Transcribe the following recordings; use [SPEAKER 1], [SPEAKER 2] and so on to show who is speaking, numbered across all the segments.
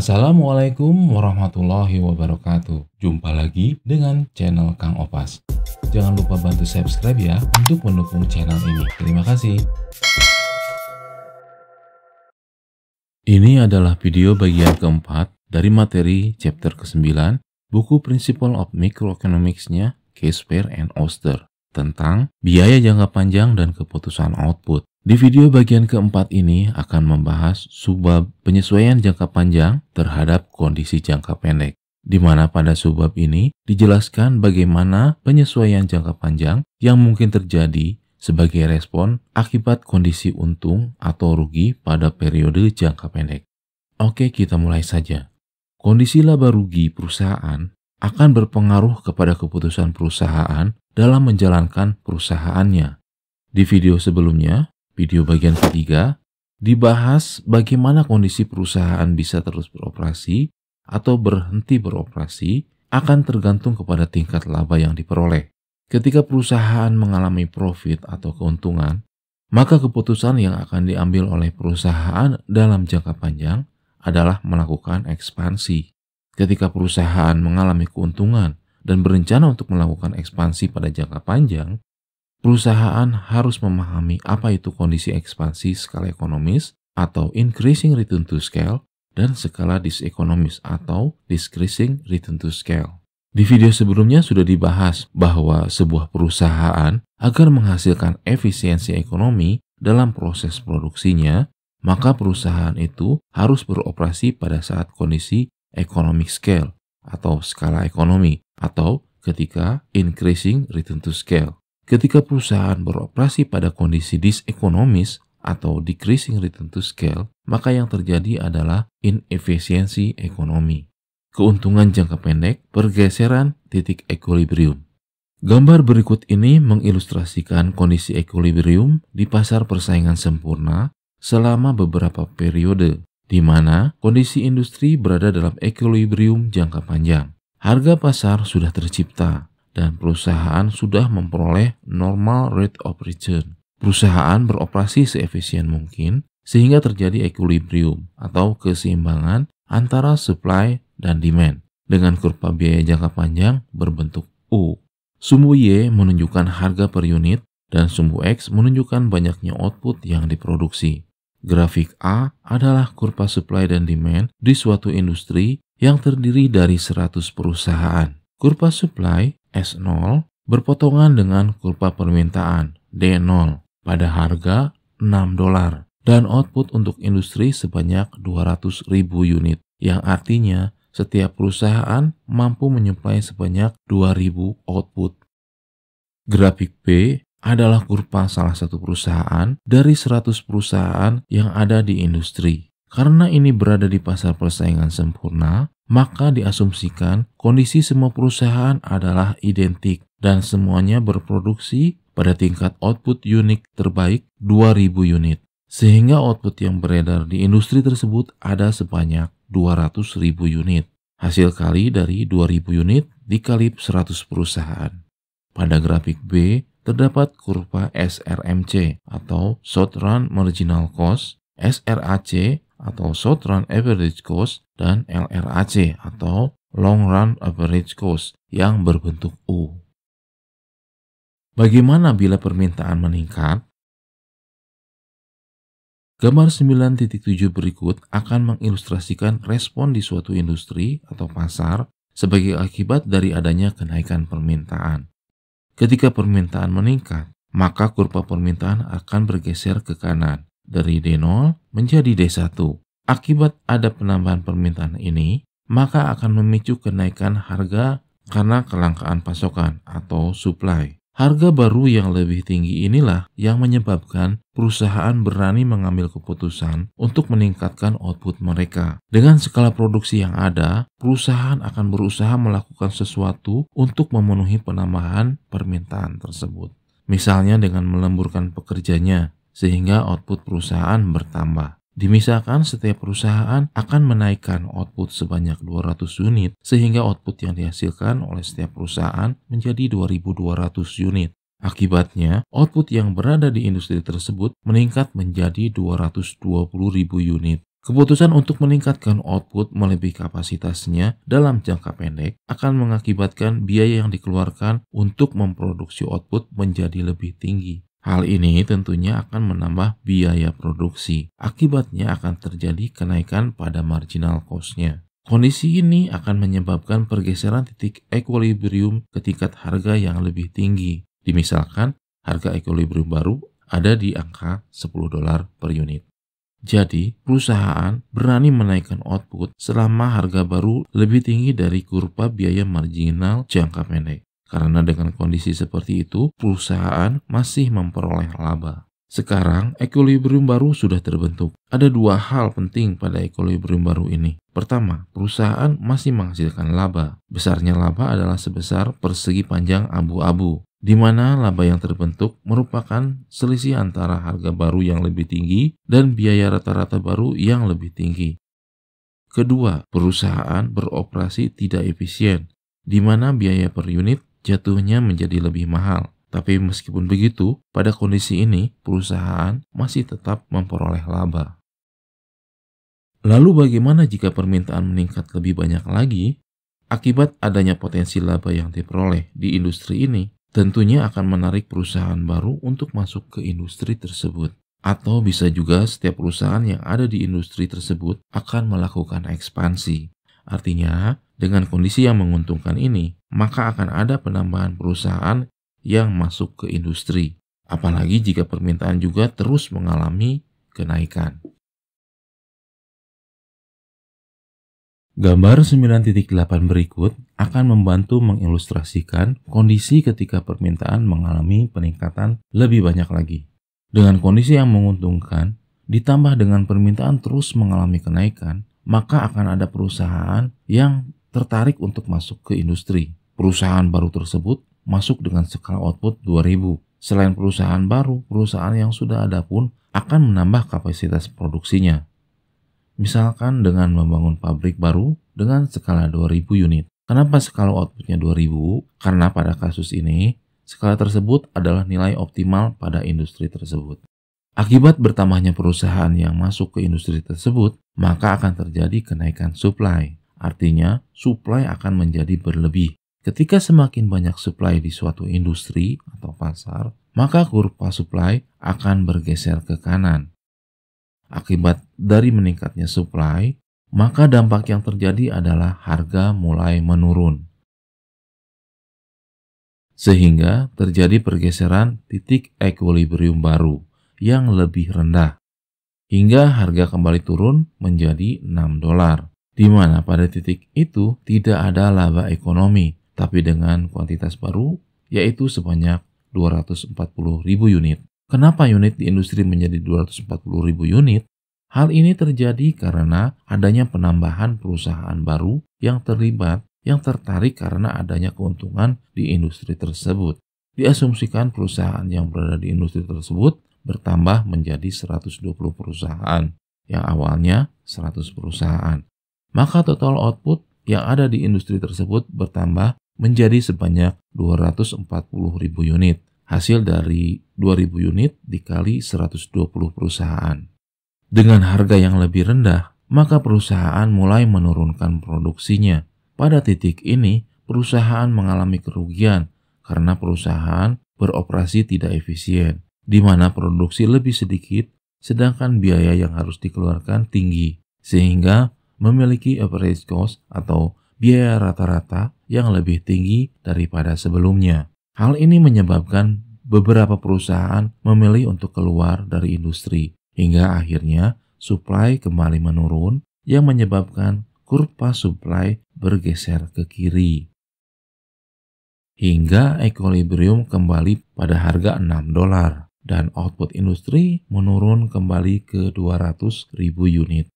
[SPEAKER 1] Assalamualaikum warahmatullahi wabarakatuh. Jumpa lagi dengan channel Kang Opas. Jangan lupa bantu subscribe ya untuk mendukung channel ini. Terima kasih. Ini adalah video bagian keempat dari materi chapter ke-9 buku Principle of Microeconomics-nya Casper and Oster tentang biaya jangka panjang dan keputusan output. Di video bagian keempat ini akan membahas subbab penyesuaian jangka panjang terhadap kondisi jangka pendek, di mana pada subbab ini dijelaskan bagaimana penyesuaian jangka panjang yang mungkin terjadi sebagai respon akibat kondisi untung atau rugi pada periode jangka pendek. Oke, kita mulai saja. Kondisi laba rugi perusahaan akan berpengaruh kepada keputusan perusahaan dalam menjalankan perusahaannya. Di video sebelumnya, video bagian ketiga, dibahas bagaimana kondisi perusahaan bisa terus beroperasi atau berhenti beroperasi akan tergantung kepada tingkat laba yang diperoleh. Ketika perusahaan mengalami profit atau keuntungan, maka keputusan yang akan diambil oleh perusahaan dalam jangka panjang adalah melakukan ekspansi. Ketika perusahaan mengalami keuntungan dan berencana untuk melakukan ekspansi pada jangka panjang, perusahaan harus memahami apa itu kondisi ekspansi skala ekonomis atau increasing return to scale dan skala disekonomis atau decreasing return to scale. Di video sebelumnya sudah dibahas bahwa sebuah perusahaan agar menghasilkan efisiensi ekonomi dalam proses produksinya, maka perusahaan itu harus beroperasi pada saat kondisi economic scale atau skala ekonomi atau ketika increasing return to scale. Ketika perusahaan beroperasi pada kondisi disekonomis atau decreasing return to scale, maka yang terjadi adalah inefisiensi ekonomi. Keuntungan jangka pendek, pergeseran titik equilibrium. Gambar berikut ini mengilustrasikan kondisi equilibrium di pasar persaingan sempurna selama beberapa periode, di mana kondisi industri berada dalam equilibrium jangka panjang. Harga pasar sudah tercipta dan perusahaan sudah memperoleh normal rate of return. Perusahaan beroperasi seefisien mungkin sehingga terjadi equilibrium atau keseimbangan antara supply dan demand dengan kurva biaya jangka panjang berbentuk U. Sumbu Y menunjukkan harga per unit dan sumbu X menunjukkan banyaknya output yang diproduksi. Grafik A adalah kurva supply dan demand di suatu industri yang terdiri dari 100 perusahaan. Kurva supply S0 berpotongan dengan kurva permintaan D0 pada harga $6 dan output untuk industri sebanyak 200.000 unit, yang artinya setiap perusahaan mampu menyuplai sebanyak 2.000 output. Grafik B adalah kurva salah satu perusahaan dari 100 perusahaan yang ada di industri. Karena ini berada di pasar persaingan sempurna, maka diasumsikan kondisi semua perusahaan adalah identik dan semuanya berproduksi pada tingkat output unik terbaik 2.000 unit. Sehingga output yang beredar di industri tersebut ada sebanyak 200.000 unit. Hasil kali dari 2.000 unit dikali 100 perusahaan. Pada grafik B terdapat kurva SRMC atau Short Run Marginal Cost, SRAC atau Short Run Average Cost, dan LRAC atau Long Run Average Cost yang berbentuk U. Bagaimana bila permintaan meningkat? Gambar 9.7 berikut akan mengilustrasikan respon di suatu industri atau pasar sebagai akibat dari adanya kenaikan permintaan. Ketika permintaan meningkat, maka kurva permintaan akan bergeser ke kanan dari D0 menjadi D1. Akibat ada penambahan permintaan ini, maka akan memicu kenaikan harga karena kelangkaan pasokan atau supply. Harga baru yang lebih tinggi inilah yang menyebabkan perusahaan berani mengambil keputusan untuk meningkatkan output mereka. Dengan skala produksi yang ada, perusahaan akan berusaha melakukan sesuatu untuk memenuhi penambahan permintaan tersebut. Misalnya dengan melemburkan pekerjanya, sehingga output perusahaan bertambah. Dimisalkan setiap perusahaan akan menaikkan output sebanyak 200 unit sehingga output yang dihasilkan oleh setiap perusahaan menjadi 2.200 unit. Akibatnya, output yang berada di industri tersebut meningkat menjadi 220.000 unit. Keputusan untuk meningkatkan output melebihi kapasitasnya dalam jangka pendek akan mengakibatkan biaya yang dikeluarkan untuk memproduksi output menjadi lebih tinggi. Hal ini tentunya akan menambah biaya produksi. Akibatnya akan terjadi kenaikan pada marginal cost-nya. Kondisi ini akan menyebabkan pergeseran titik equilibrium ke tingkat harga yang lebih tinggi. Dimisalkan, harga equilibrium baru ada di angka $10 per unit. Jadi, perusahaan berani menaikkan output selama harga baru lebih tinggi dari kurva biaya marginal jangka pendek. Karena dengan kondisi seperti itu, perusahaan masih memperoleh laba. Sekarang, equilibrium baru sudah terbentuk. Ada dua hal penting pada equilibrium baru ini. Pertama, perusahaan masih menghasilkan laba. Besarnya laba adalah sebesar persegi panjang abu-abu, di mana laba yang terbentuk merupakan selisih antara harga baru yang lebih tinggi dan biaya rata-rata baru yang lebih tinggi. Kedua, perusahaan beroperasi tidak efisien, di mana biaya per unit jatuhnya menjadi lebih mahal. Tapi meskipun begitu, pada kondisi ini perusahaan masih tetap memperoleh laba. Lalu bagaimana jika permintaan meningkat lebih banyak lagi? Akibat adanya potensi laba yang diperoleh di industri ini, tentunya akan menarik perusahaan baru untuk masuk ke industri tersebut. Atau bisa juga setiap perusahaan yang ada di industri tersebut akan melakukan ekspansi. Artinya, dengan kondisi yang menguntungkan ini, maka akan ada penambahan perusahaan yang masuk ke industri. Apalagi jika permintaan juga terus mengalami kenaikan. Gambar 9.8 berikut akan membantu mengilustrasikan kondisi ketika permintaan mengalami peningkatan lebih banyak lagi. Dengan kondisi yang menguntungkan, ditambah dengan permintaan terus mengalami kenaikan, maka akan ada perusahaan yang tertarik untuk masuk ke industri. Perusahaan baru tersebut masuk dengan skala output 2000. Selain perusahaan baru, perusahaan yang sudah ada pun akan menambah kapasitas produksinya. Misalkan dengan membangun pabrik baru dengan skala 2000 unit. Kenapa skala outputnya 2000? Karena pada kasus ini, skala tersebut adalah nilai optimal pada industri tersebut. Akibat bertambahnya perusahaan yang masuk ke industri tersebut, maka akan terjadi kenaikan supply. Artinya, supply akan menjadi berlebih. Ketika semakin banyak supply di suatu industri atau pasar, maka kurva supply akan bergeser ke kanan. Akibat dari meningkatnya supply, maka dampak yang terjadi adalah harga mulai menurun. Sehingga terjadi pergeseran titik equilibrium baru yang lebih rendah. Hingga harga kembali turun menjadi $6. Di mana pada titik itu tidak ada laba ekonomi, tapi dengan kuantitas baru yaitu sebanyak 240.000 unit. Kenapa unit di industri menjadi 240.000 unit? Hal ini terjadi karena adanya penambahan perusahaan baru yang terlibat, yang tertarik karena adanya keuntungan di industri tersebut. Diasumsikan perusahaan yang berada di industri tersebut bertambah menjadi 120 perusahaan, yang awalnya 100 perusahaan. Maka total output yang ada di industri tersebut bertambah menjadi sebanyak 240.000 unit. Hasil dari 2000 unit dikali 120 perusahaan. Dengan harga yang lebih rendah, maka perusahaan mulai menurunkan produksinya. Pada titik ini, perusahaan mengalami kerugian karena perusahaan beroperasi tidak efisien, di mana produksi lebih sedikit, sedangkan biaya yang harus dikeluarkan tinggi, sehingga memiliki average cost atau biaya rata-rata yang lebih tinggi daripada sebelumnya. Hal ini menyebabkan beberapa perusahaan memilih untuk keluar dari industri, hingga akhirnya supply kembali menurun yang menyebabkan kurva supply bergeser ke kiri. Hingga equilibrium kembali pada harga $6 dan output industri menurun kembali ke 200.000 unit.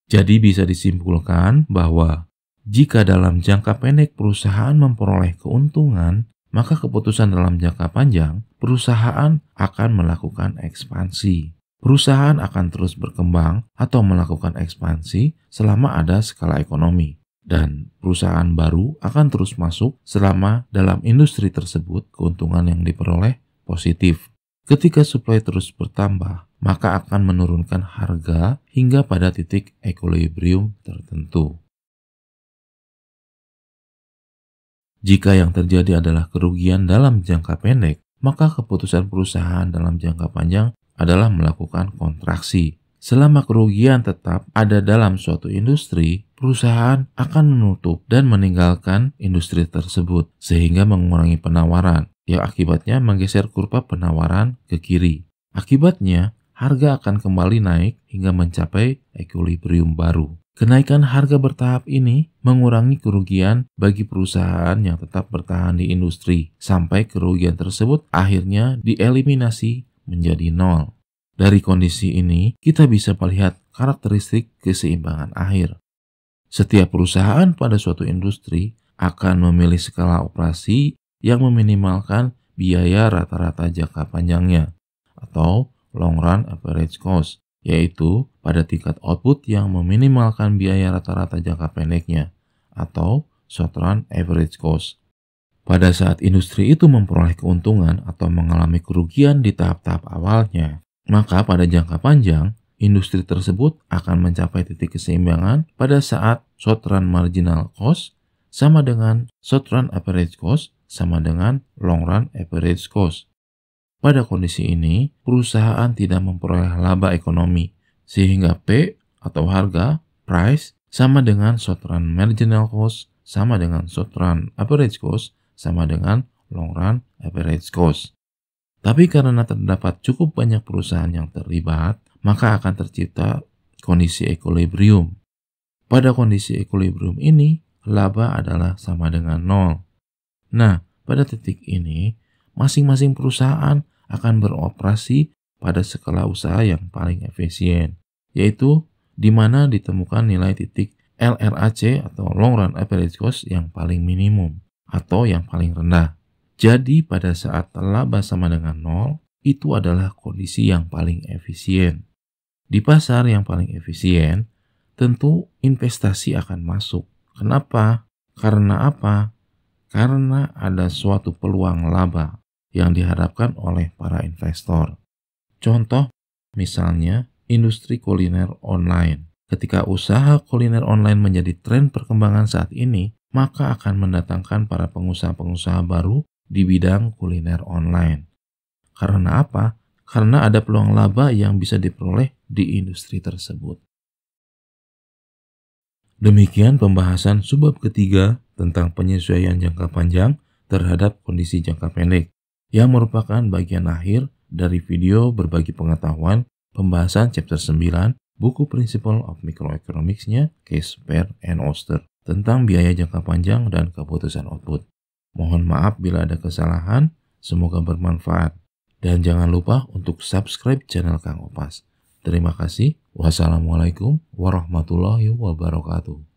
[SPEAKER 1] Jadi bisa disimpulkan bahwa jika dalam jangka pendek perusahaan memperoleh keuntungan, maka keputusan dalam jangka panjang, perusahaan akan melakukan ekspansi. Perusahaan akan terus berkembang atau melakukan ekspansi selama ada skala ekonomi. Dan perusahaan baru akan terus masuk selama dalam industri tersebut keuntungan yang diperoleh positif. Ketika supply terus bertambah, maka akan menurunkan harga hingga pada titik equilibrium tertentu. Jika yang terjadi adalah kerugian dalam jangka pendek, maka keputusan perusahaan dalam jangka panjang adalah melakukan kontraksi. Selama kerugian tetap ada dalam suatu industri, perusahaan akan menutup dan meninggalkan industri tersebut sehingga mengurangi penawaran, yang akibatnya menggeser kurva penawaran ke kiri. Akibatnya, harga akan kembali naik hingga mencapai equilibrium baru. Kenaikan harga bertahap ini mengurangi kerugian bagi perusahaan yang tetap bertahan di industri, sampai kerugian tersebut akhirnya dieliminasi menjadi nol. Dari kondisi ini, kita bisa melihat karakteristik keseimbangan akhir. Setiap perusahaan pada suatu industri akan memilih skala operasi yang meminimalkan biaya rata-rata jangka panjangnya, atau long run average cost, yaitu pada tingkat output yang meminimalkan biaya rata-rata jangka pendeknya, atau short run average cost. Pada saat industri itu memperoleh keuntungan atau mengalami kerugian di tahap-tahap awalnya, maka pada jangka panjang, industri tersebut akan mencapai titik keseimbangan pada saat short run marginal cost sama dengan short run average cost sama dengan long run average cost. Pada kondisi ini, perusahaan tidak memperoleh laba ekonomi, sehingga P atau harga, price, sama dengan short run marginal cost sama dengan short run average cost sama dengan long run average cost. Tapi karena terdapat cukup banyak perusahaan yang terlibat, maka akan tercipta kondisi equilibrium. Pada kondisi equilibrium ini, laba adalah sama dengan nol. Nah, pada titik ini, masing-masing perusahaan akan beroperasi pada skala usaha yang paling efisien, yaitu di mana ditemukan nilai titik LRAC atau long run average cost yang paling minimum atau yang paling rendah. Jadi pada saat laba sama dengan nol, itu adalah kondisi yang paling efisien. Di pasar yang paling efisien, tentu investasi akan masuk. Kenapa? Karena apa? Karena ada suatu peluang laba yang diharapkan oleh para investor. Contoh, misalnya industri kuliner online. Ketika usaha kuliner online menjadi tren perkembangan saat ini, maka akan mendatangkan para pengusaha-pengusaha baru di bidang kuliner online. Karena apa? Karena ada peluang laba yang bisa diperoleh di industri tersebut. Demikian pembahasan subbab ketiga tentang penyesuaian jangka panjang terhadap kondisi jangka pendek, yang merupakan bagian akhir dari video berbagi pengetahuan pembahasan chapter 9 buku Principle of Microeconomics-nya Casper and Oster tentang biaya jangka panjang dan keputusan output. Mohon maaf bila ada kesalahan, semoga bermanfaat. Dan jangan lupa untuk subscribe channel Kang Opas. Terima kasih. Wassalamualaikum warahmatullahi wabarakatuh.